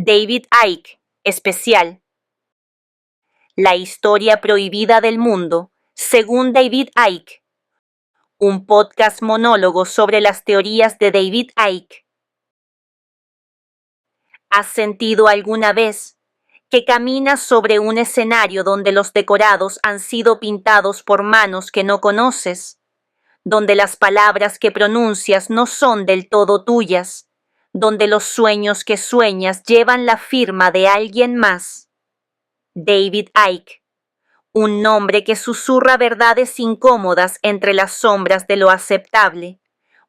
David Icke, especial. La historia prohibida del mundo, según David Icke. Un podcast monólogo sobre las teorías de David Icke. ¿Has sentido alguna vez que caminas sobre un escenario donde los decorados han sido pintados por manos que no conoces, donde las palabras que pronuncias no son del todo tuyas, donde los sueños que sueñas llevan la firma de alguien más? David Icke, un nombre que susurra verdades incómodas entre las sombras de lo aceptable,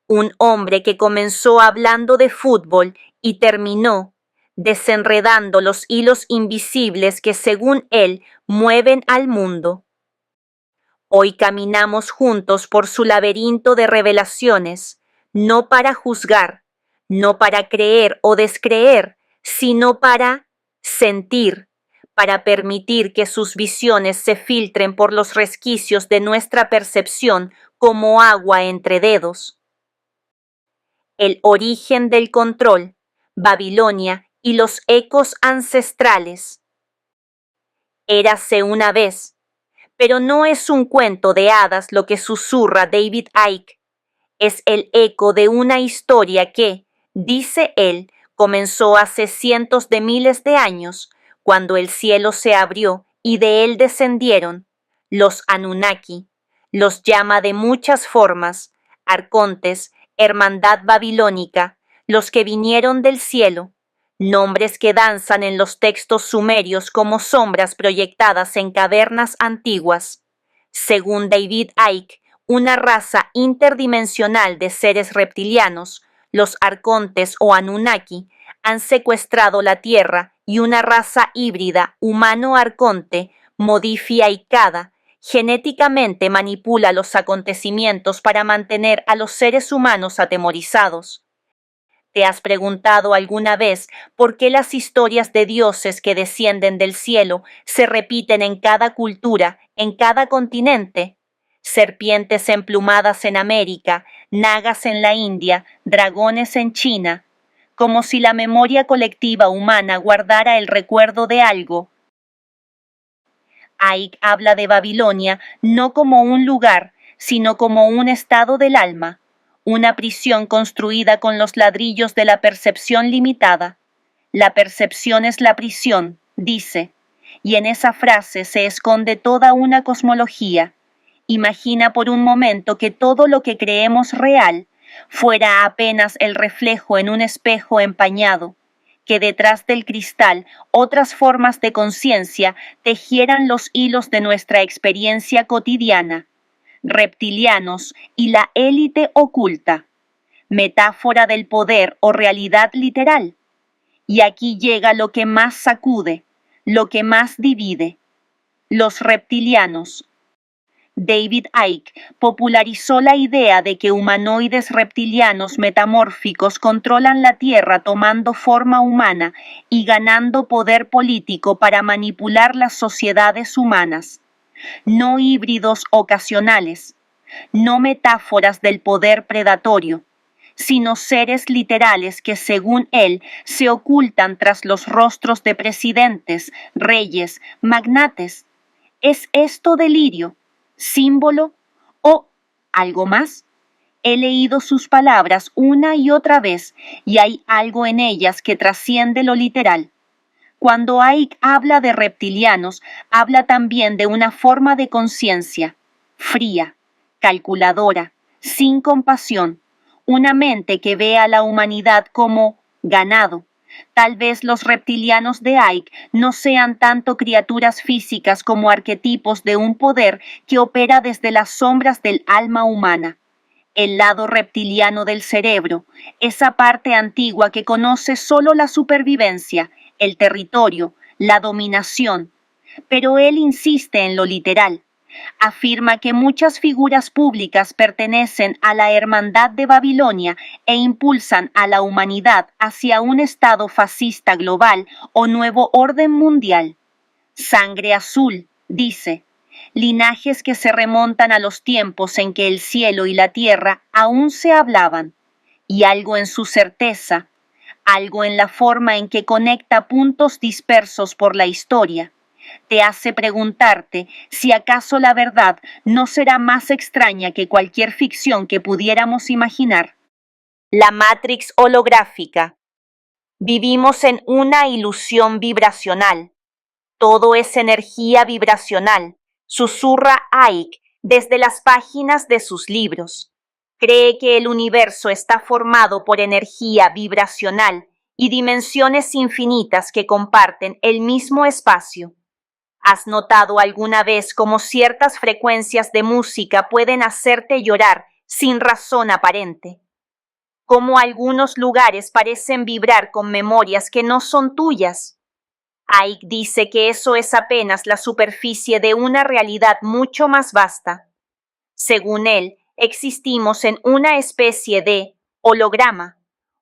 un hombre que comenzó hablando de fútbol y terminó desenredando los hilos invisibles que, según él, mueven al mundo. Hoy caminamos juntos por su laberinto de revelaciones, no para juzgar, no para creer o descreer, sino para sentir, para permitir que sus visiones se filtren por los resquicios de nuestra percepción como agua entre dedos. El origen del control, Babilonia y los ecos ancestrales. Érase una vez, pero no es un cuento de hadas lo que susurra David Icke. Es el eco de una historia que, dice él, comenzó hace cientos de miles de años, cuando el cielo se abrió y de él descendieron los Anunnaki. Los llama de muchas formas, arcontes, hermandad babilónica, los que vinieron del cielo, nombres que danzan en los textos sumerios como sombras proyectadas en cavernas antiguas. Según David Icke, una raza interdimensional de seres reptilianos, los arcontes o Anunnaki, han secuestrado la Tierra y una raza híbrida humano-arconte, modificada, genéticamente manipula los acontecimientos para mantener a los seres humanos atemorizados. ¿Te has preguntado alguna vez por qué las historias de dioses que descienden del cielo se repiten en cada cultura, en cada continente? Serpientes emplumadas en América, nagas en la India, dragones en China, como si la memoria colectiva humana guardara el recuerdo de algo. Icke habla de Babilonia no como un lugar, sino como un estado del alma, una prisión construida con los ladrillos de la percepción limitada. La percepción es la prisión, dice, y en esa frase se esconde toda una cosmología. Imagina por un momento que todo lo que creemos real fuera apenas el reflejo en un espejo empañado, que detrás del cristal otras formas de conciencia tejieran los hilos de nuestra experiencia cotidiana. Reptilianos y la élite oculta, metáfora del poder o realidad literal. Y aquí llega lo que más sacude, lo que más divide. Los reptilianos. David Icke popularizó la idea de que humanoides reptilianos metamórficos controlan la Tierra tomando forma humana y ganando poder político para manipular las sociedades humanas. No híbridos ocasionales, no metáforas del poder predatorio, sino seres literales que, según él, se ocultan tras los rostros de presidentes, reyes, magnates. ¿Es esto delirio, símbolo o algo más? He leído sus palabras una y otra vez y hay algo en ellas que trasciende lo literal. Cuando Icke habla de reptilianos, habla también de una forma de conciencia, fría, calculadora, sin compasión, una mente que ve a la humanidad como ganado. Tal vez los reptilianos de Icke no sean tanto criaturas físicas como arquetipos de un poder que opera desde las sombras del alma humana. El lado reptiliano del cerebro, esa parte antigua que conoce solo la supervivencia, el territorio, la dominación. Pero él insiste en lo literal. Afirma que muchas figuras públicas pertenecen a la hermandad de Babilonia e impulsan a la humanidad hacia un estado fascista global o nuevo orden mundial. Sangre azul, dice, linajes que se remontan a los tiempos en que el cielo y la tierra aún se hablaban, y algo en su certeza, algo en la forma en que conecta puntos dispersos por la historia. Te hace preguntarte si acaso la verdad no será más extraña que cualquier ficción que pudiéramos imaginar. La Matrix holográfica. Vivimos en una ilusión vibracional. Todo es energía vibracional, susurra Icke desde las páginas de sus libros. Cree que el universo está formado por energía vibracional y dimensiones infinitas que comparten el mismo espacio. ¿Has notado alguna vez cómo ciertas frecuencias de música pueden hacerte llorar sin razón aparente? Cómo algunos lugares parecen vibrar con memorias que no son tuyas. Icke dice que eso es apenas la superficie de una realidad mucho más vasta. Según él, existimos en una especie de holograma,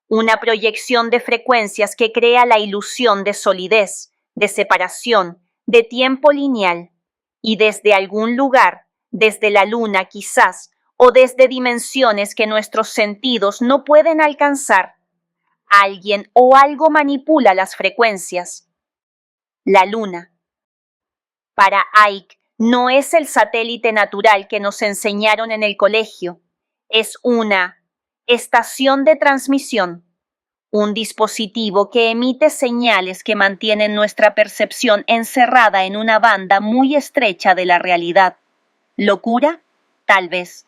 una proyección de frecuencias que crea la ilusión de solidez, de separación, de tiempo lineal, y desde algún lugar, desde la luna quizás, o desde dimensiones que nuestros sentidos no pueden alcanzar, alguien o algo manipula las frecuencias. La luna. Para Icke, no es el satélite natural que nos enseñaron en el colegio, es una estación de transmisión, un dispositivo que emite señales que mantienen nuestra percepción encerrada en una banda muy estrecha de la realidad. ¿Locura? Tal vez.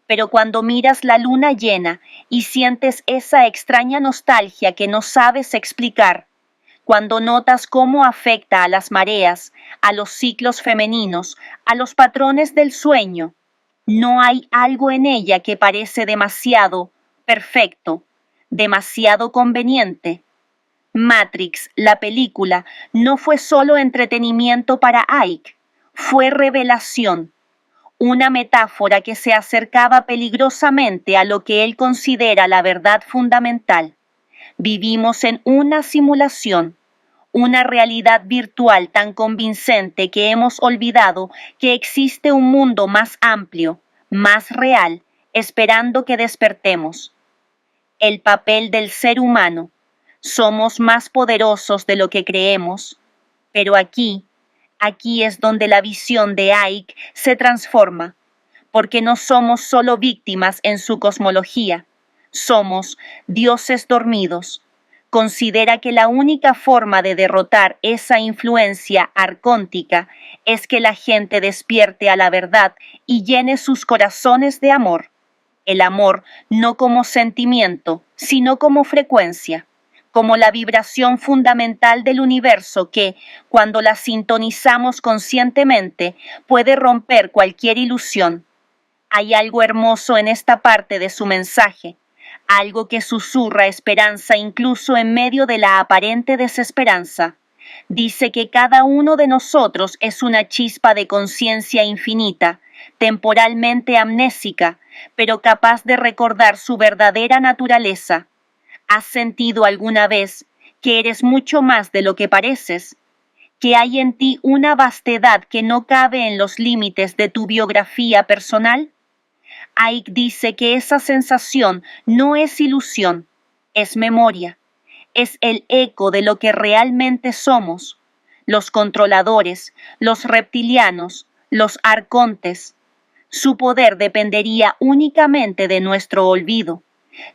Pero cuando miras la luna llena y sientes esa extraña nostalgia que no sabes explicar, cuando notas cómo afecta a las mareas, a los ciclos femeninos, a los patrones del sueño, no hay algo en ella que parece demasiado perfecto, demasiado conveniente. Matrix, la película, no fue solo entretenimiento para Icke, fue revelación, una metáfora que se acercaba peligrosamente a lo que él considera la verdad fundamental. Vivimos en una simulación, una realidad virtual tan convincente que hemos olvidado que existe un mundo más amplio, más real, esperando que despertemos. El papel del ser humano. Somos más poderosos de lo que creemos, pero aquí es donde la visión de Icke se transforma, porque no somos solo víctimas en su cosmología, somos dioses dormidos. Considera que la única forma de derrotar esa influencia arcóntica es que la gente despierte a la verdad y llene sus corazones de amor. El amor no como sentimiento, sino como frecuencia, como la vibración fundamental del universo que, cuando la sintonizamos conscientemente, puede romper cualquier ilusión. Hay algo hermoso en esta parte de su mensaje, algo que susurra esperanza incluso en medio de la aparente desesperanza. Dice que cada uno de nosotros es una chispa de conciencia infinita, temporalmente amnésica, pero capaz de recordar su verdadera naturaleza. ¿Has sentido alguna vez que eres mucho más de lo que pareces? ¿Que hay en ti una vastedad que no cabe en los límites de tu biografía personal? Icke dice que esa sensación no es ilusión, es memoria, es el eco de lo que realmente somos, los controladores, los reptilianos, los arcontes. Su poder dependería únicamente de nuestro olvido,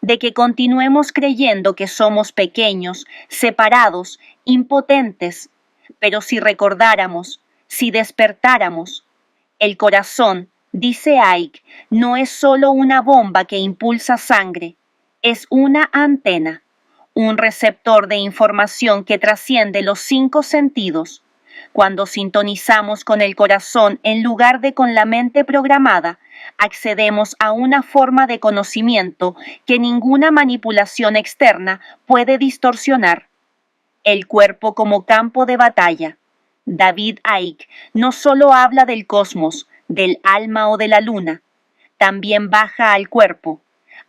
de que continuemos creyendo que somos pequeños, separados, impotentes, pero si recordáramos, si despertáramos, el corazón, dice Icke, no es solo una bomba que impulsa sangre, es una antena, un receptor de información que trasciende los 5 sentidos. Cuando sintonizamos con el corazón en lugar de con la mente programada, accedemos a una forma de conocimiento que ninguna manipulación externa puede distorsionar. El cuerpo como campo de batalla. David Icke no solo habla del cosmos, del alma o de la luna, también baja al cuerpo,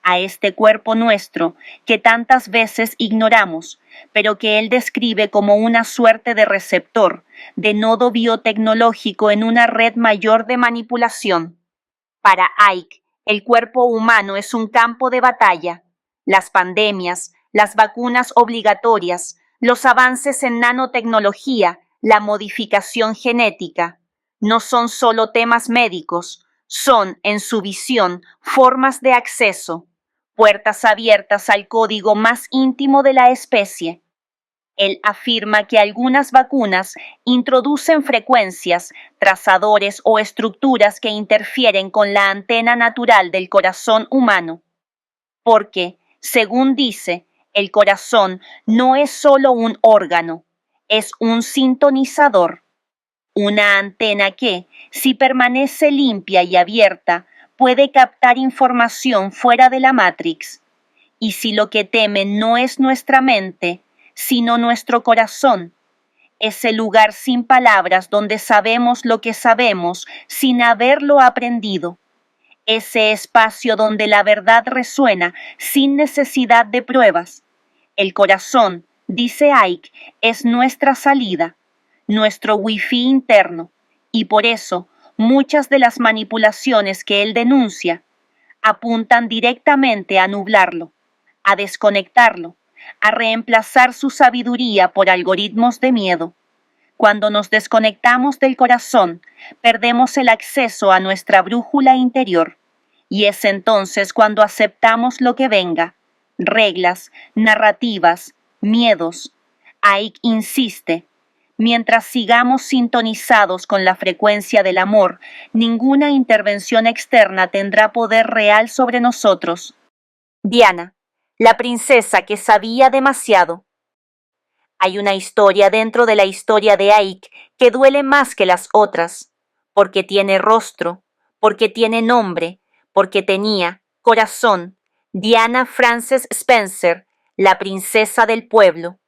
a este cuerpo nuestro que tantas veces ignoramos, pero que él describe como una suerte de receptor, de nodo biotecnológico en una red mayor de manipulación. Para Icke, el cuerpo humano es un campo de batalla. Las pandemias, las vacunas obligatorias, los avances en nanotecnología, la modificación genética, no son solo temas médicos, son, en su visión, formas de acceso, puertas abiertas al código más íntimo de la especie. Él afirma que algunas vacunas introducen frecuencias, trazadores o estructuras que interfieren con la antena natural del corazón humano. Porque, según dice, el corazón no es solo un órgano, es un sintonizador, una antena que, si permanece limpia y abierta, puede captar información fuera de la Matrix. Y si lo que teme no es nuestra mente, sino nuestro corazón, ese lugar sin palabras donde sabemos lo que sabemos sin haberlo aprendido, ese espacio donde la verdad resuena sin necesidad de pruebas. El corazón, dice Icke, es nuestra salida, nuestro wifi interno, y por eso muchas de las manipulaciones que él denuncia apuntan directamente a nublarlo, a desconectarlo, a reemplazar su sabiduría por algoritmos de miedo. Cuando nos desconectamos del corazón, perdemos el acceso a nuestra brújula interior, y es entonces cuando aceptamos lo que venga, reglas, narrativas, miedos. Icke insiste, mientras sigamos sintonizados con la frecuencia del amor, ninguna intervención externa tendrá poder real sobre nosotros. Diana, la princesa que sabía demasiado. Hay una historia dentro de la historia de Icke que duele más que las otras, porque tiene rostro, porque tiene nombre, porque tenía corazón. Diana Frances Spencer, la princesa del pueblo.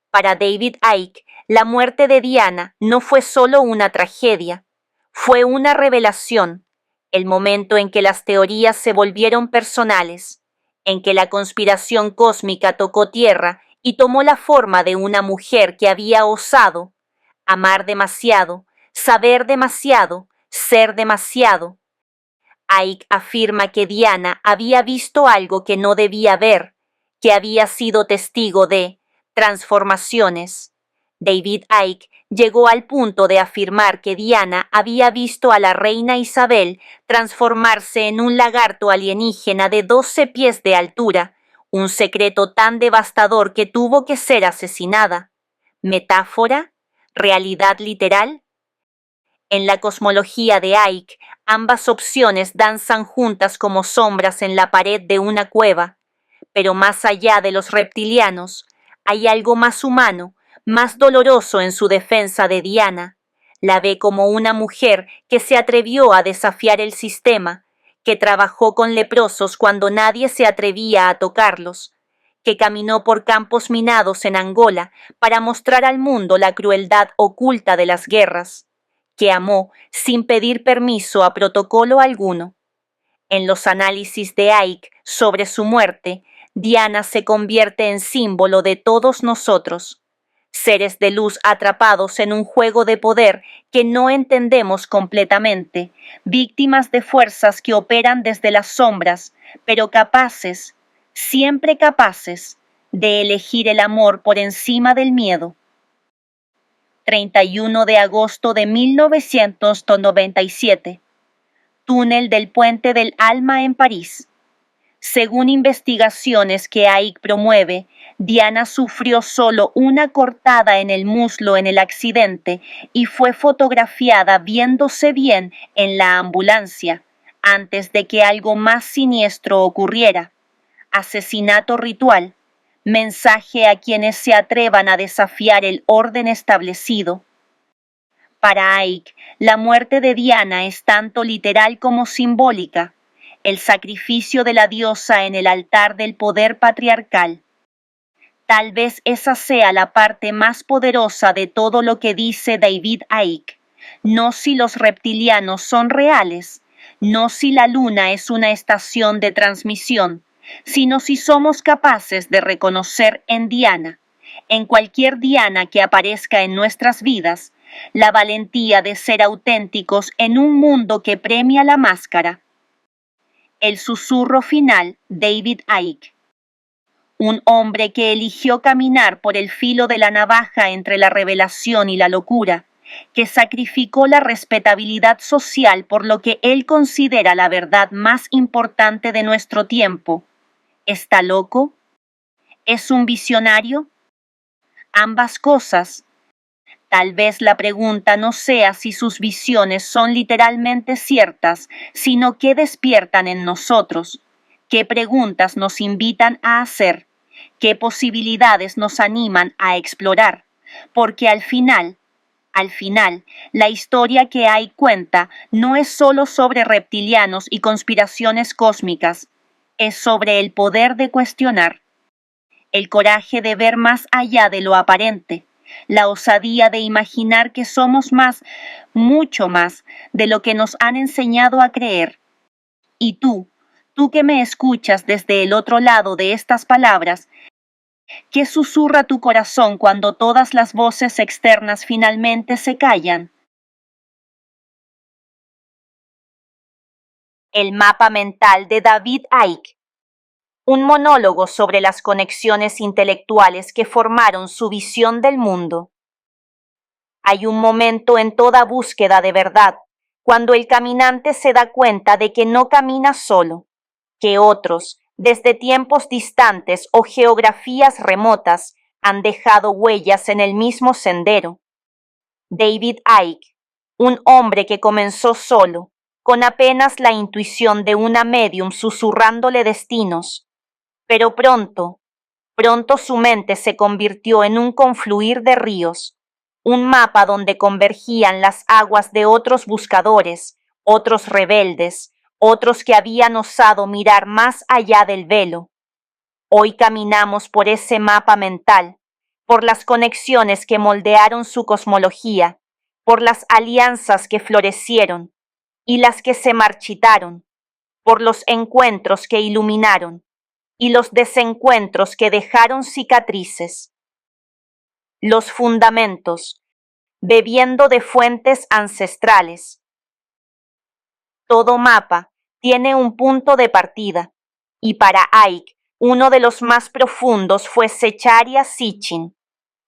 Para David Icke, la muerte de Diana no fue solo una tragedia, fue una revelación, el momento en que las teorías se volvieron personales, en que la conspiración cósmica tocó tierra y tomó la forma de una mujer que había osado amar demasiado, saber demasiado, ser demasiado. Icke afirma que Diana había visto algo que no debía ver, que había sido testigo de transformaciones. David Icke llegó al punto de afirmar que Diana había visto a la reina Isabel transformarse en un lagarto alienígena de 12 pies de altura, un secreto tan devastador que tuvo que ser asesinada. ¿Metáfora? ¿Realidad literal? En la cosmología de Icke, ambas opciones danzan juntas como sombras en la pared de una cueva, pero más allá de los reptilianos, hay algo más humano, más doloroso en su defensa de Diana. La ve como una mujer que se atrevió a desafiar el sistema, que trabajó con leprosos cuando nadie se atrevía a tocarlos, que caminó por campos minados en Angola para mostrar al mundo la crueldad oculta de las guerras, que amó sin pedir permiso a protocolo alguno. En los análisis de Icke sobre su muerte, Diana se convierte en símbolo de todos nosotros, seres de luz atrapados en un juego de poder que no entendemos completamente, víctimas de fuerzas que operan desde las sombras, pero capaces, siempre capaces, de elegir el amor por encima del miedo. 31 de agosto de 1997. Túnel del Puente del Alma en París. Según investigaciones que Icke promueve, Diana sufrió solo una cortada en el muslo en el accidente y fue fotografiada viéndose bien en la ambulancia, antes de que algo más siniestro ocurriera. Asesinato ritual. Mensaje a quienes se atrevan a desafiar el orden establecido. Para Icke, la muerte de Diana es tanto literal como simbólica, el sacrificio de la diosa en el altar del poder patriarcal. Tal vez esa sea la parte más poderosa de todo lo que dice David Icke, no si los reptilianos son reales, no si la luna es una estación de transmisión, sino si somos capaces de reconocer en Diana, en cualquier Diana que aparezca en nuestras vidas, la valentía de ser auténticos en un mundo que premia la máscara. El susurro final, David Icke. un hombre que eligió caminar por el filo de la navaja entre la revelación y la locura, que sacrificó la respetabilidad social por lo que él considera la verdad más importante de nuestro tiempo. ¿Está loco? ¿Es un visionario? Ambas cosas. Tal vez la pregunta no sea si sus visiones son literalmente ciertas, sino qué despiertan en nosotros, qué preguntas nos invitan a hacer, qué posibilidades nos animan a explorar, porque al final, la historia que hay cuenta no es solo sobre reptilianos y conspiraciones cósmicas, es sobre el poder de cuestionar, el coraje de ver más allá de lo aparente, la osadía de imaginar que somos más, mucho más, de lo que nos han enseñado a creer. Y tú que me escuchas desde el otro lado de estas palabras, ¿qué susurra tu corazón cuando todas las voces externas finalmente se callan? El mapa mental de David Icke, un monólogo sobre las conexiones intelectuales que formaron su visión del mundo. Hay un momento en toda búsqueda de verdad, cuando el caminante se da cuenta de que no camina solo, que otros, desde tiempos distantes o geografías remotas, han dejado huellas en el mismo sendero. David Icke, un hombre que comenzó solo, con apenas la intuición de una médium susurrándole destinos, pero pronto su mente se convirtió en un confluir de ríos, un mapa donde convergían las aguas de otros buscadores, otros rebeldes, otros que habían osado mirar más allá del velo. Hoy caminamos por ese mapa mental, por las conexiones que moldearon su cosmología, por las alianzas que florecieron y las que se marchitaron, por los encuentros que iluminaron y los desencuentros que dejaron cicatrices. Los fundamentos, bebiendo de fuentes ancestrales. Todo mapa tiene un punto de partida, y para Icke, uno de los más profundos fue Zecharia Sitchin.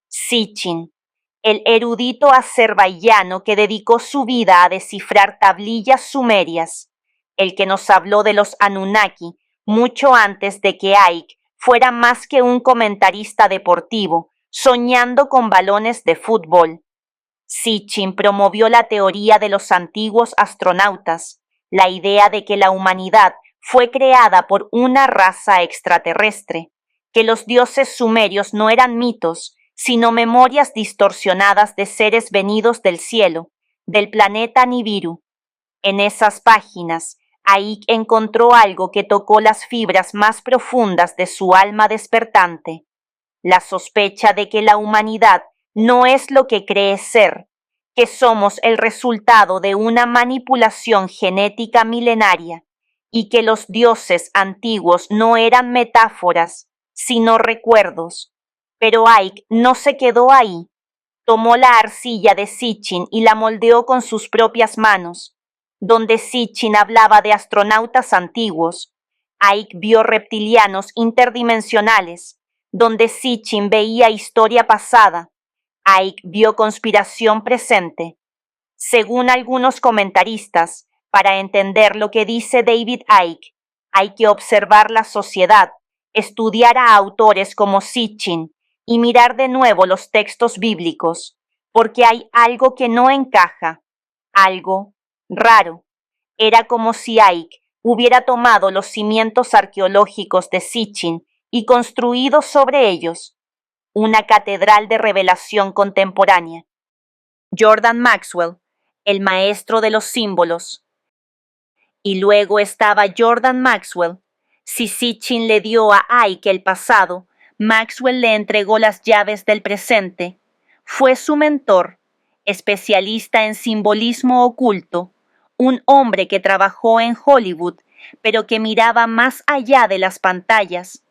Sitchin, el erudito azerbaiyano que dedicó su vida a descifrar tablillas sumerias, el que nos habló de los Anunnaki mucho antes de que Icke fuera más que un comentarista deportivo, soñando con balones de fútbol. Sitchin promovió la teoría de los antiguos astronautas, la idea de que la humanidad fue creada por una raza extraterrestre, que los dioses sumerios no eran mitos, sino memorias distorsionadas de seres venidos del cielo, del planeta Nibiru. En esas páginas, Icke encontró algo que tocó las fibras más profundas de su alma despertante, la sospecha de que la humanidad no es lo que cree ser, que somos el resultado de una manipulación genética milenaria y que los dioses antiguos no eran metáforas, sino recuerdos. Pero Icke no se quedó ahí. Tomó la arcilla de Sitchin y la moldeó con sus propias manos. Donde Sitchin hablaba de astronautas antiguos, Icke vio reptilianos interdimensionales. Donde Sitchin veía historia pasada, Icke vio conspiración presente. Según algunos comentaristas, para entender lo que dice David Icke, hay que observar la sociedad, estudiar a autores como Sitchin y mirar de nuevo los textos bíblicos, porque hay algo que no encaja, algo raro. Era como si Icke hubiera tomado los cimientos arqueológicos de Sitchin y construido sobre ellos una catedral de revelación contemporánea. Jordan Maxwell, el maestro de los símbolos. Y luego estaba Jordan Maxwell. Si Sitchin le dio a Icke el pasado, Maxwell le entregó las llaves del presente. Fue su mentor, especialista en simbolismo oculto, un hombre que trabajó en Hollywood, pero que miraba más allá de las pantallas.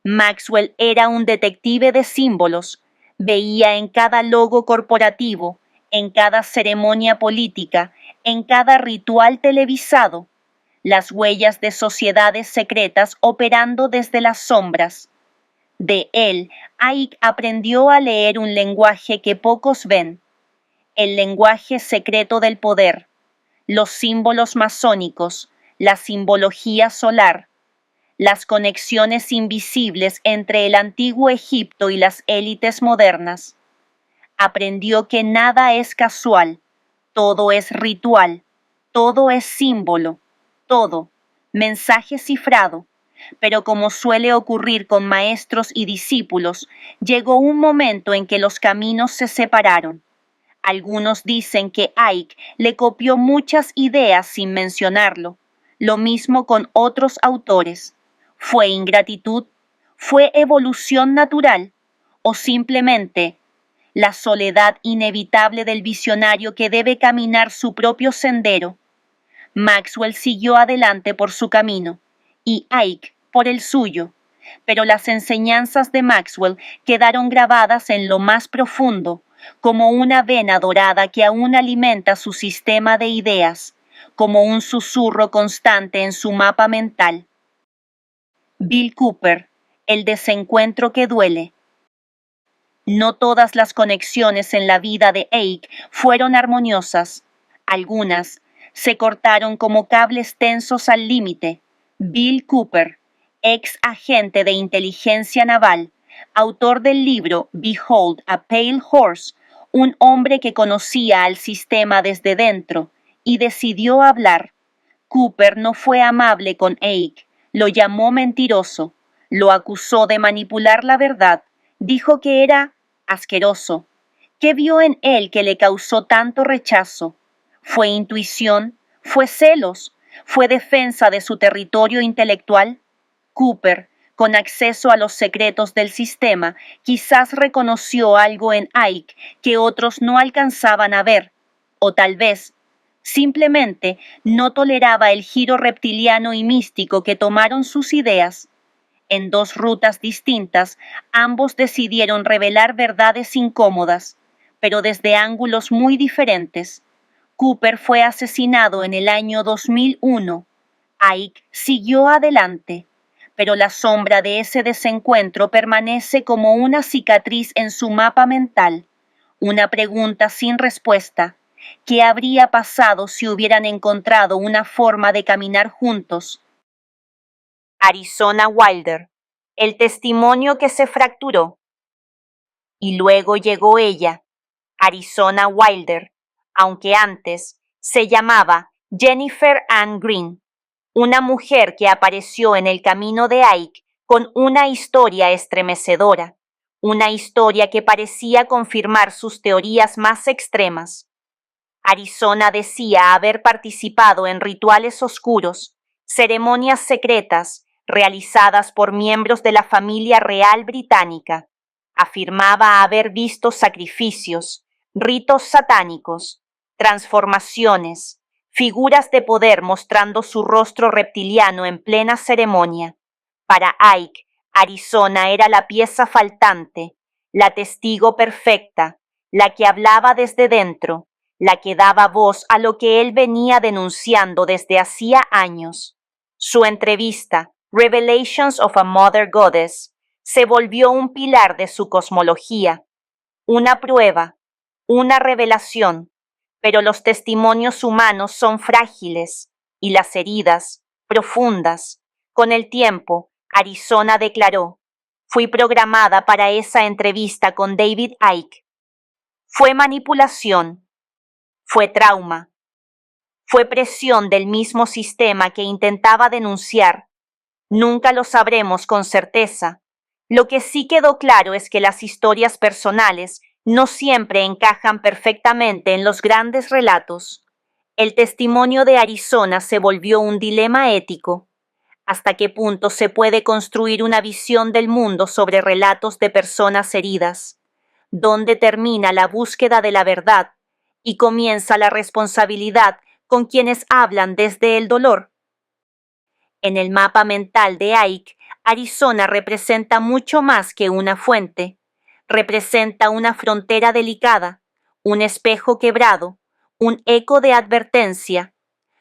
Maxwell era un detective de símbolos, veía en cada logo corporativo, en cada ceremonia política, en cada ritual televisado, las huellas de sociedades secretas operando desde las sombras. De él, Ike aprendió a leer un lenguaje que pocos ven, el lenguaje secreto del poder, los símbolos masónicos, la simbología solar, las conexiones invisibles entre el antiguo Egipto y las élites modernas. Aprendió que nada es casual, todo es ritual, todo es símbolo, todo, mensaje cifrado. Pero como suele ocurrir con maestros y discípulos, llegó un momento en que los caminos se separaron. Algunos dicen que Ike le copió muchas ideas sin mencionarlo. Lo mismo con otros autores. ¿Fue ingratitud? ¿Fue evolución natural? ¿O simplemente la soledad inevitable del visionario que debe caminar su propio sendero? Maxwell siguió adelante por su camino y Ike por el suyo, pero las enseñanzas de Maxwell quedaron grabadas en lo más profundo, como una vena dorada que aún alimenta su sistema de ideas, como un susurro constante en su mapa mental. Bill Cooper, el desencuentro que duele. No todas las conexiones en la vida de Ike fueron armoniosas. Algunas se cortaron como cables tensos al límite. Bill Cooper, ex agente de inteligencia naval, autor del libro Behold a Pale Horse, un hombre que conocía al sistema desde dentro y decidió hablar. Cooper no fue amable con Ike, lo llamó mentiroso, lo acusó de manipular la verdad, dijo que era asqueroso. ¿Qué vio en él que le causó tanto rechazo? ¿Fue intuición? ¿Fue celos? ¿Fue defensa de su territorio intelectual? Cooper, con acceso a los secretos del sistema, quizás reconoció algo en Ike que otros no alcanzaban a ver, o tal vez simplemente no toleraba el giro reptiliano y místico que tomaron sus ideas. En dos rutas distintas, ambos decidieron revelar verdades incómodas, pero desde ángulos muy diferentes. Cooper fue asesinado en el año 2001. Ike siguió adelante, pero la sombra de ese desencuentro permanece como una cicatriz en su mapa mental, una pregunta sin respuesta. ¿Qué habría pasado si hubieran encontrado una forma de caminar juntos? Arizona Wilder, el testimonio que se fracturó. Y luego llegó ella, Arizona Wilder, aunque antes se llamaba Jennifer Ann Green, una mujer que apareció en el camino de Ike con una historia estremecedora, una historia que parecía confirmar sus teorías más extremas. Arizona decía haber participado en rituales oscuros, ceremonias secretas realizadas por miembros de la familia real británica. Afirmaba haber visto sacrificios, ritos satánicos, transformaciones, figuras de poder mostrando su rostro reptiliano en plena ceremonia. Para Ike, Arizona era la pieza faltante, la testigo perfecta, la que hablaba desde dentro, la que daba voz a lo que él venía denunciando desde hacía años. Su entrevista, Revelations of a Mother Goddess, se volvió un pilar de su cosmología, una prueba, una revelación, pero los testimonios humanos son frágiles y las heridas, profundas. Con el tiempo, Arizona declaró, fui programada para esa entrevista con David Icke. Fue manipulación, fue trauma, fue presión del mismo sistema que intentaba denunciar. Nunca lo sabremos con certeza. Lo que sí quedó claro es que las historias personales no siempre encajan perfectamente en los grandes relatos. El testimonio de Arizona se volvió un dilema ético. ¿Hasta qué punto se puede construir una visión del mundo sobre relatos de personas heridas? ¿Dónde termina la búsqueda de la verdad y comienza la responsabilidad con quienes hablan desde el dolor? En el mapa mental de Icke, Arizona representa mucho más que una fuente. Representa una frontera delicada, un espejo quebrado, un eco de advertencia,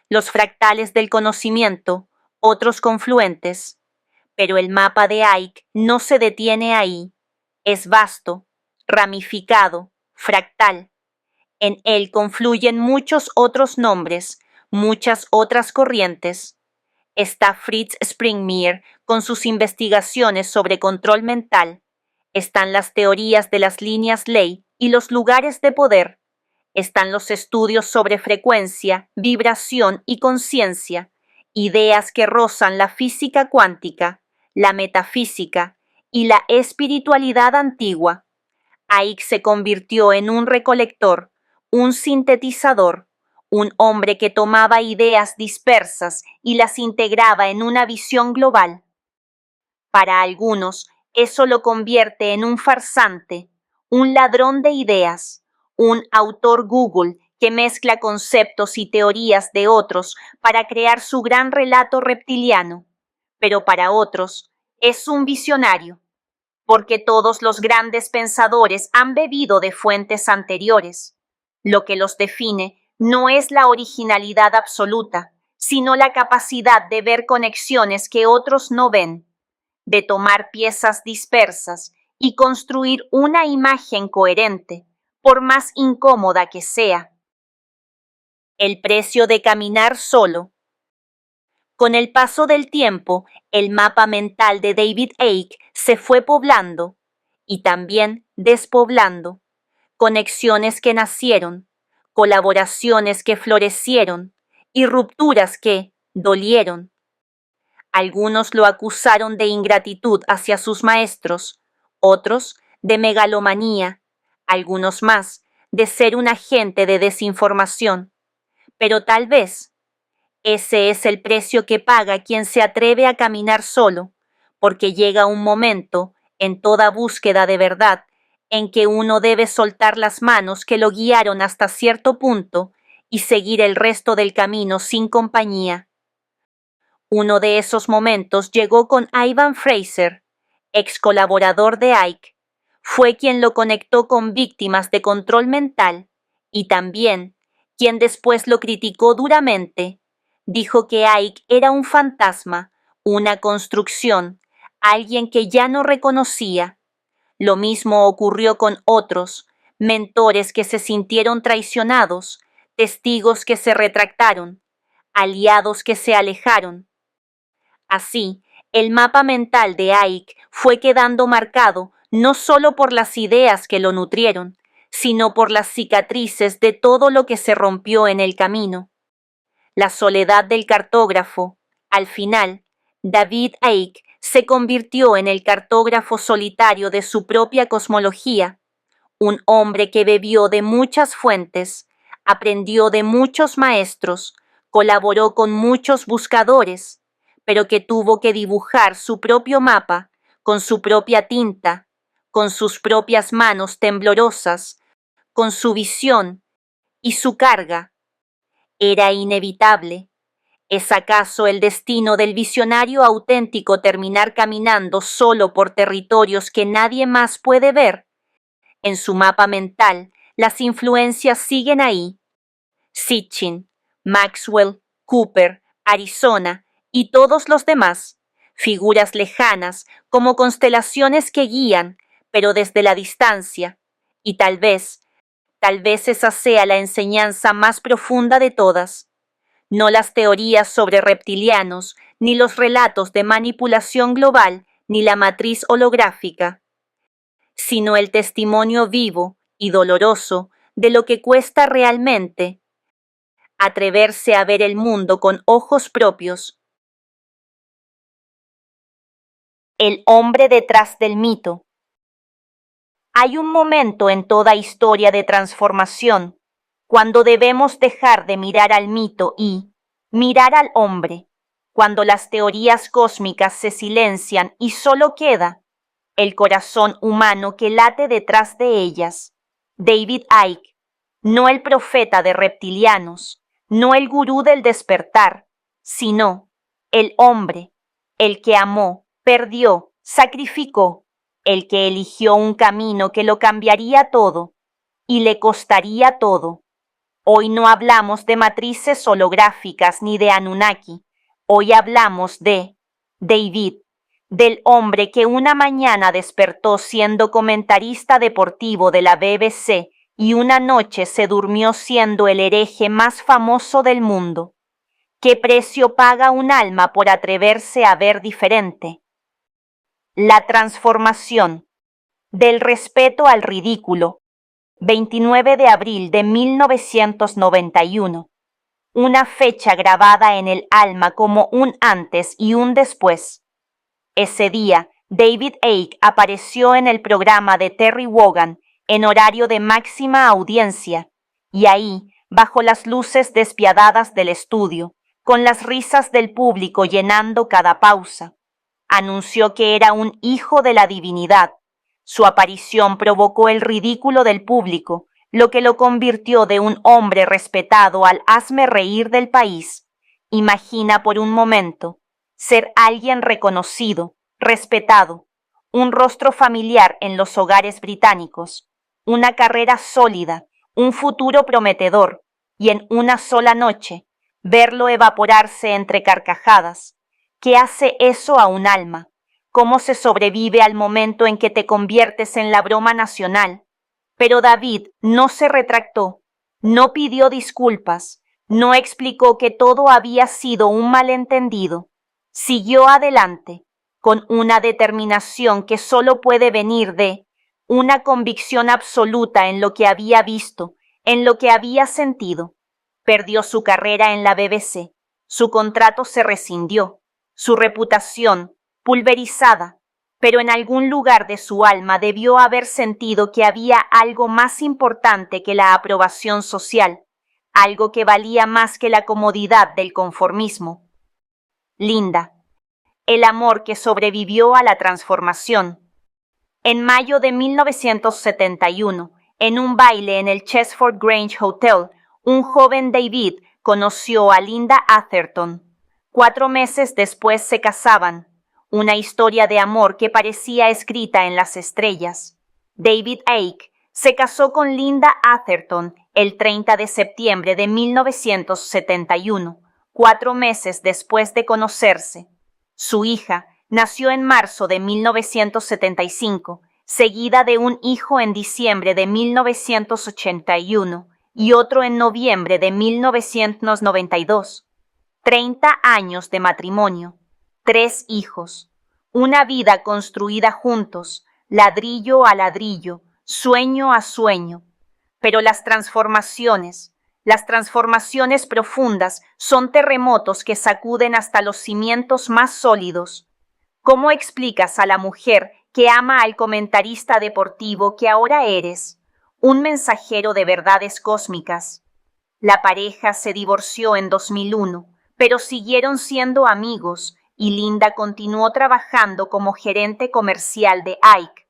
los fractales del conocimiento, otros confluentes. Pero el mapa de Icke no se detiene ahí. Es vasto, ramificado, fractal. En él confluyen muchos otros nombres, muchas otras corrientes. Está Fritz Springmeier con sus investigaciones sobre control mental. Están las teorías de las líneas ley y los lugares de poder. Están los estudios sobre frecuencia, vibración y conciencia, ideas que rozan la física cuántica, la metafísica y la espiritualidad antigua. Icke se convirtió en un recolector, un sintetizador, un hombre que tomaba ideas dispersas y las integraba en una visión global. Para algunos, eso lo convierte en un farsante, un ladrón de ideas, un autor Google que mezcla conceptos y teorías de otros para crear su gran relato reptiliano. Pero para otros, es un visionario, porque todos los grandes pensadores han bebido de fuentes anteriores. Lo que los define no es la originalidad absoluta, sino la capacidad de ver conexiones que otros no ven, de tomar piezas dispersas y construir una imagen coherente, por más incómoda que sea. El precio de caminar solo. Con el paso del tiempo, el mapa mental de David Icke se fue poblando y también despoblando. Conexiones que nacieron, colaboraciones que florecieron y rupturas que dolieron. Algunos lo acusaron de ingratitud hacia sus maestros, otros de megalomanía, algunos más de ser un agente de desinformación. Pero tal vez ese es el precio que paga quien se atreve a caminar solo, porque llega un momento, en toda búsqueda de verdad, en que uno debe soltar las manos que lo guiaron hasta cierto punto y seguir el resto del camino sin compañía. Uno de esos momentos llegó con Ivan Fraser, ex colaborador de Icke. Fue quien lo conectó con víctimas de control mental y también quien después lo criticó duramente. Dijo que Icke era un fantasma, una construcción, alguien que ya no reconocía. Lo mismo ocurrió con otros, mentores que se sintieron traicionados, testigos que se retractaron, aliados que se alejaron. Así, el mapa mental de Icke fue quedando marcado no solo por las ideas que lo nutrieron, sino por las cicatrices de todo lo que se rompió en el camino. La soledad del cartógrafo. Al final, David Icke se convirtió en el cartógrafo solitario de su propia cosmología, un hombre que bebió de muchas fuentes, aprendió de muchos maestros, colaboró con muchos buscadores, pero que tuvo que dibujar su propio mapa con su propia tinta, con sus propias manos temblorosas, con su visión y su carga. Era inevitable. ¿Es acaso el destino del visionario auténtico terminar caminando solo por territorios que nadie más puede ver? En su mapa mental, las influencias siguen ahí. Sitchin, Maxwell, Cooper, Arizona y todos los demás, figuras lejanas como constelaciones que guían, pero desde la distancia, y tal vez esa sea la enseñanza más profunda de todas. No las teorías sobre reptilianos, ni los relatos de manipulación global, ni la matriz holográfica, sino el testimonio vivo y doloroso de lo que cuesta realmente atreverse a ver el mundo con ojos propios. El hombre detrás del mito. Hay un momento en toda historia de transformación cuando debemos dejar de mirar al mito y mirar al hombre, cuando las teorías cósmicas se silencian y solo queda el corazón humano que late detrás de ellas. David Icke, no el profeta de reptilianos, no el gurú del despertar, sino el hombre, el que amó, perdió, sacrificó, el que eligió un camino que lo cambiaría todo y le costaría todo. Hoy no hablamos de matrices holográficas ni de Anunnaki, hoy hablamos de David, del hombre que una mañana despertó siendo comentarista deportivo de la BBC y una noche se durmió siendo el hereje más famoso del mundo. ¿Qué precio paga un alma por atreverse a ver diferente? La transformación. Del respeto al ridículo. 29 de abril de 1991. Una fecha grabada en el alma como un antes y un después. Ese día, David Icke apareció en el programa de Terry Wogan en horario de máxima audiencia, y ahí, bajo las luces despiadadas del estudio, con las risas del público llenando cada pausa, anunció que era un hijo de la divinidad. Su aparición provocó el ridículo del público, lo que lo convirtió de un hombre respetado al hazme reír del país. Imagina por un momento ser alguien reconocido, respetado, un rostro familiar en los hogares británicos, una carrera sólida, un futuro prometedor, y en una sola noche verlo evaporarse entre carcajadas. ¿Qué hace eso a un alma? ¿Cómo se sobrevive al momento en que te conviertes en la broma nacional? Pero David no se retractó, no pidió disculpas, no explicó que todo había sido un malentendido. Siguió adelante, con una determinación que solo puede venir de una convicción absoluta en lo que había visto, en lo que había sentido. Perdió su carrera en la BBC, su contrato se rescindió, su reputación pulverizada, pero en algún lugar de su alma debió haber sentido que había algo más importante que la aprobación social, algo que valía más que la comodidad del conformismo. Linda, el amor que sobrevivió a la transformación. En mayo de 1971, en un baile en el Chesford Grange Hotel, un joven David conoció a Linda Atherton. 4 meses después se casaban, una historia de amor que parecía escrita en las estrellas. David Icke se casó con Linda Atherton el 30 de septiembre de 1971, 4 meses después de conocerse. Su hija nació en marzo de 1975, seguida de un hijo en diciembre de 1981 y otro en noviembre de 1992. 30 años de matrimonio, 3 hijos, una vida construida juntos, ladrillo a ladrillo, sueño a sueño. Pero las transformaciones profundas son terremotos que sacuden hasta los cimientos más sólidos. ¿Cómo explicas a la mujer que ama al comentarista deportivo que ahora eres, un mensajero de verdades cósmicas? La pareja se divorció en 2001, pero siguieron siendo amigos y Linda continuó trabajando como gerente comercial de Icke.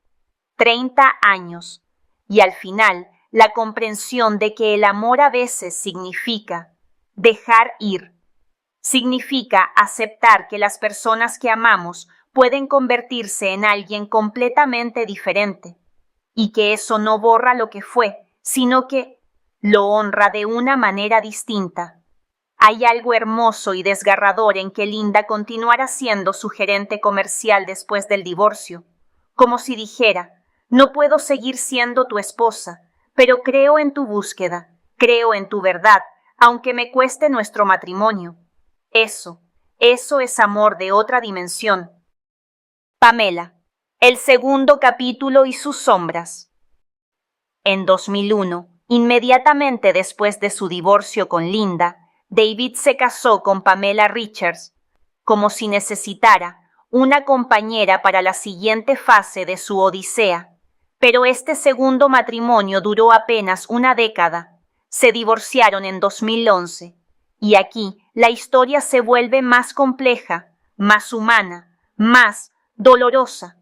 30 años. Y al final, la comprensión de que el amor a veces significa dejar ir. Significa aceptar que las personas que amamos pueden convertirse en alguien completamente diferente y que eso no borra lo que fue, sino que lo honra de una manera distinta. Hay algo hermoso y desgarrador en que Linda continuara siendo su gerente comercial después del divorcio, como si dijera: no puedo seguir siendo tu esposa, pero creo en tu búsqueda, creo en tu verdad, aunque me cueste nuestro matrimonio. Eso es amor de otra dimensión. Pamela, el segundo capítulo y sus sombras. En 2001, inmediatamente después de su divorcio con Linda, David se casó con Pamela Richards, como si necesitara una compañera para la siguiente fase de su odisea. Pero este segundo matrimonio duró apenas una década. Se divorciaron en 2011. Y aquí la historia se vuelve más compleja, más humana, más dolorosa.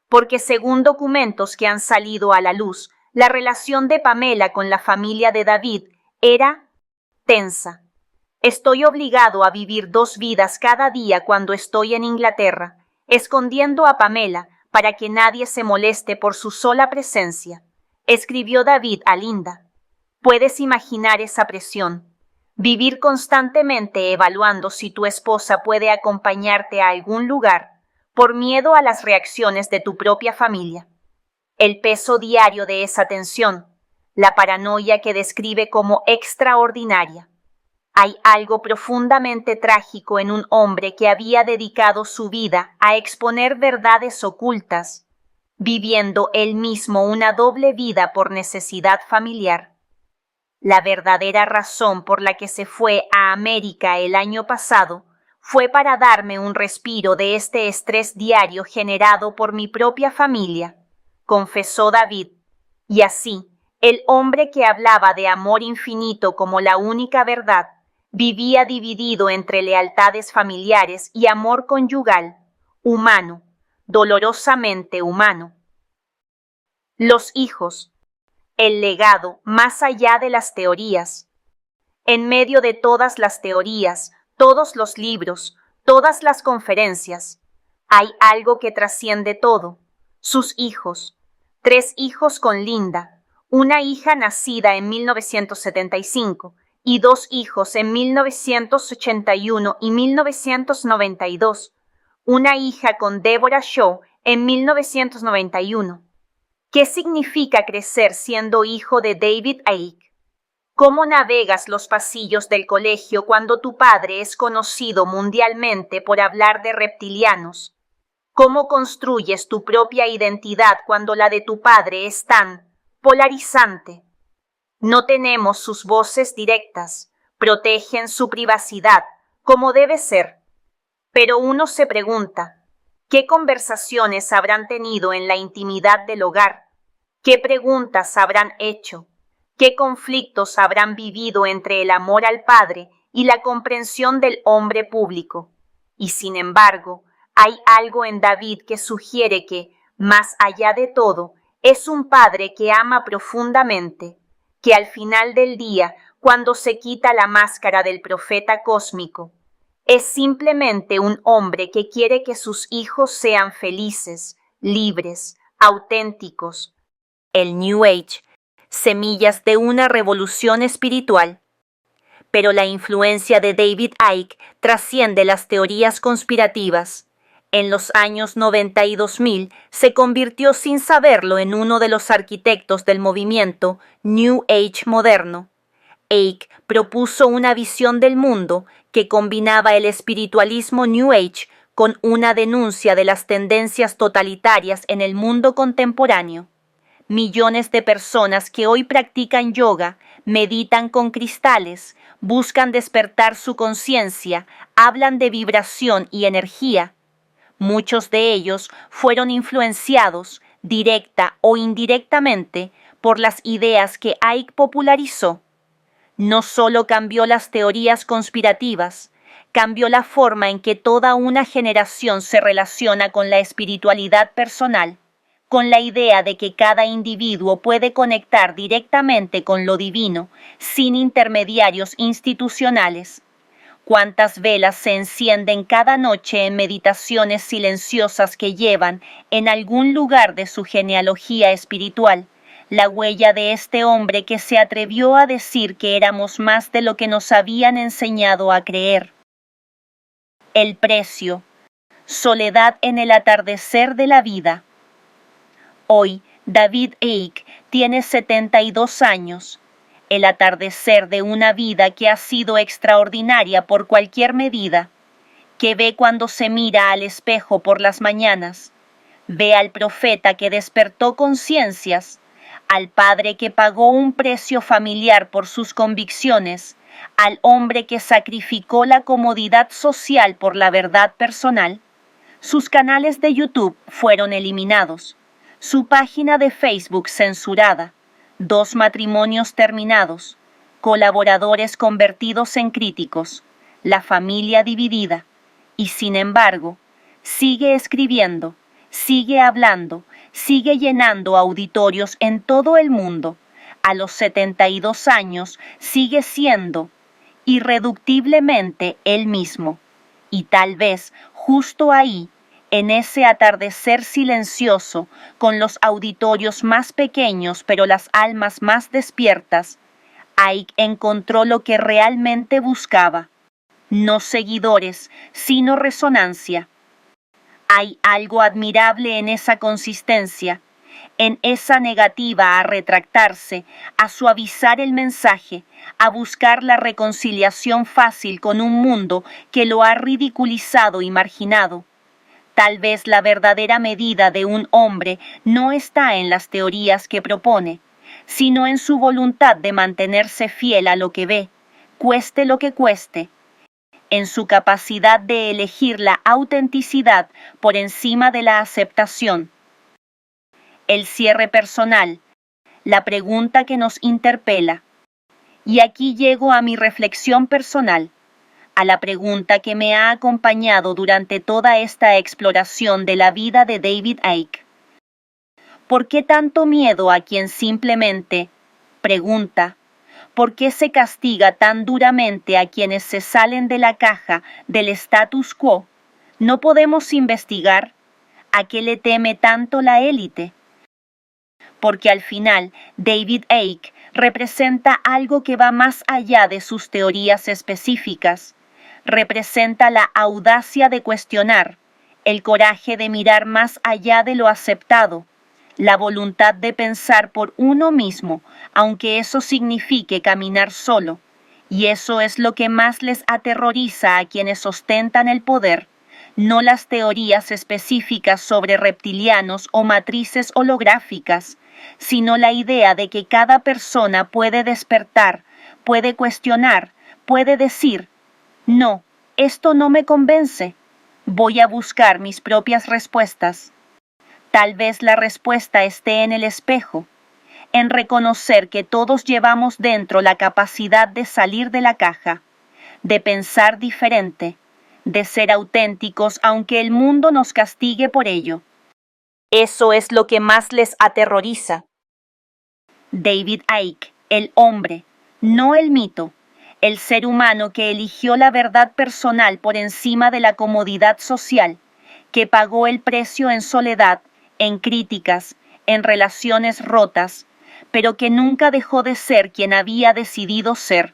Porque según documentos que han salido a la luz, la relación de Pamela con la familia de David era tensa. Estoy obligado a vivir 2 vidas cada día cuando estoy en Inglaterra, escondiendo a Pamela para que nadie se moleste por su sola presencia, escribió David a Linda. Puedes imaginar esa presión. Vivir constantemente evaluando si tu esposa puede acompañarte a algún lugar, por miedo a las reacciones de tu propia familia. El peso diario de esa tensión, la paranoia que describe como extraordinaria. Hay algo profundamente trágico en un hombre que había dedicado su vida a exponer verdades ocultas, viviendo él mismo una doble vida por necesidad familiar. La verdadera razón por la que se fue a América el año pasado fue para darme un respiro de este estrés diario generado por mi propia familia, confesó David, y así, el hombre que hablaba de amor infinito como la única verdad, vivía dividido entre lealtades familiares y amor conyugal, humano, dolorosamente humano. Los hijos, el legado más allá de las teorías. En medio de todas las teorías, todos los libros, todas las conferencias, hay algo que trasciende todo, sus hijos. 3 hijos con Linda, una hija nacida en 1975 y 2 hijos en 1981 y 1992, una hija con Deborah Shaw en 1991. ¿Qué significa crecer siendo hijo de David Icke? ¿Cómo navegas los pasillos del colegio cuando tu padre es conocido mundialmente por hablar de reptilianos? ¿Cómo construyes tu propia identidad cuando la de tu padre es tan polarizante? No tenemos sus voces directas, protegen su privacidad, como debe ser. Pero uno se pregunta, ¿qué conversaciones habrán tenido en la intimidad del hogar? ¿Qué preguntas habrán hecho? ¿Qué conflictos habrán vivido entre el amor al Padre y la comprensión del hombre público? Y sin embargo, hay algo en David que sugiere que, más allá de todo, es un padre que ama profundamente, que al final del día, cuando se quita la máscara del profeta cósmico, es simplemente un hombre que quiere que sus hijos sean felices, libres, auténticos. El New Age, semillas de una revolución espiritual. Pero la influencia de David Icke trasciende las teorías conspirativas. En los años 90 y 2000 se convirtió sin saberlo en uno de los arquitectos del movimiento New Age moderno. Icke propuso una visión del mundo que combinaba el espiritualismo New Age con una denuncia de las tendencias totalitarias en el mundo contemporáneo. Millones de personas que hoy practican yoga, meditan con cristales, buscan despertar su conciencia, hablan de vibración y energía. Muchos de ellos fueron influenciados, directa o indirectamente, por las ideas que Icke popularizó. No solo cambió las teorías conspirativas, cambió la forma en que toda una generación se relaciona con la espiritualidad personal, con la idea de que cada individuo puede conectar directamente con lo divino, sin intermediarios institucionales. Cuántas velas se encienden cada noche en meditaciones silenciosas que llevan, en algún lugar de su genealogía espiritual, la huella de este hombre que se atrevió a decir que éramos más de lo que nos habían enseñado a creer. El precio. Soledad en el atardecer de la vida. Hoy, David Icke tiene 72 años. El atardecer de una vida que ha sido extraordinaria por cualquier medida, que ve cuando se mira al espejo por las mañanas, ve al profeta que despertó conciencias, al padre que pagó un precio familiar por sus convicciones, al hombre que sacrificó la comodidad social por la verdad personal. Sus canales de YouTube fueron eliminados, su página de Facebook censurada, 2 matrimonios terminados, colaboradores convertidos en críticos, la familia dividida, y sin embargo, sigue escribiendo, sigue hablando, sigue llenando auditorios en todo el mundo. A los 72 años sigue siendo irreductiblemente él mismo. Y tal vez justo ahí, en ese atardecer silencioso, con los auditorios más pequeños pero las almas más despiertas, Icke encontró lo que realmente buscaba. No seguidores, sino resonancia. Hay algo admirable en esa consistencia, en esa negativa a retractarse, a suavizar el mensaje, a buscar la reconciliación fácil con un mundo que lo ha ridiculizado y marginado. Tal vez la verdadera medida de un hombre no está en las teorías que propone, sino en su voluntad de mantenerse fiel a lo que ve, cueste lo que cueste, en su capacidad de elegir la autenticidad por encima de la aceptación. El cierre personal, la pregunta que nos interpela. Y aquí llego a mi reflexión personal, a la pregunta que me ha acompañado durante toda esta exploración de la vida de David Icke. ¿Por qué tanto miedo a quien simplemente pregunta? ¿Por qué se castiga tan duramente a quienes se salen de la caja del status quo? ¿No podemos investigar? ¿A qué le teme tanto la élite? Porque al final David Icke representa algo que va más allá de sus teorías específicas. Representa la audacia de cuestionar, el coraje de mirar más allá de lo aceptado, la voluntad de pensar por uno mismo, aunque eso signifique caminar solo. Y eso es lo que más les aterroriza a quienes ostentan el poder, no las teorías específicas sobre reptilianos o matrices holográficas, sino la idea de que cada persona puede despertar, puede cuestionar, puede decir, no, esto no me convence, voy a buscar mis propias respuestas. Tal vez la respuesta esté en el espejo, en reconocer que todos llevamos dentro la capacidad de salir de la caja, de pensar diferente, de ser auténticos aunque el mundo nos castigue por ello. Eso es lo que más les aterroriza. David Icke, el hombre, no el mito, el ser humano que eligió la verdad personal por encima de la comodidad social, que pagó el precio en soledad, en críticas, en relaciones rotas, pero que nunca dejó de ser quien había decidido ser.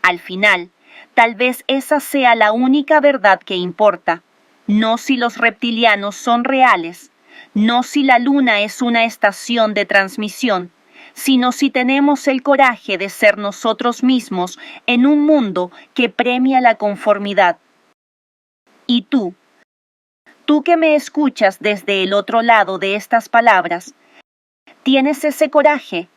Al final, tal vez esa sea la única verdad que importa, no si los reptilianos son reales, no si la luna es una estación de transmisión, sino si tenemos el coraje de ser nosotros mismos en un mundo que premia la conformidad. Y tú que me escuchas desde el otro lado de estas palabras, ¿tienes ese coraje?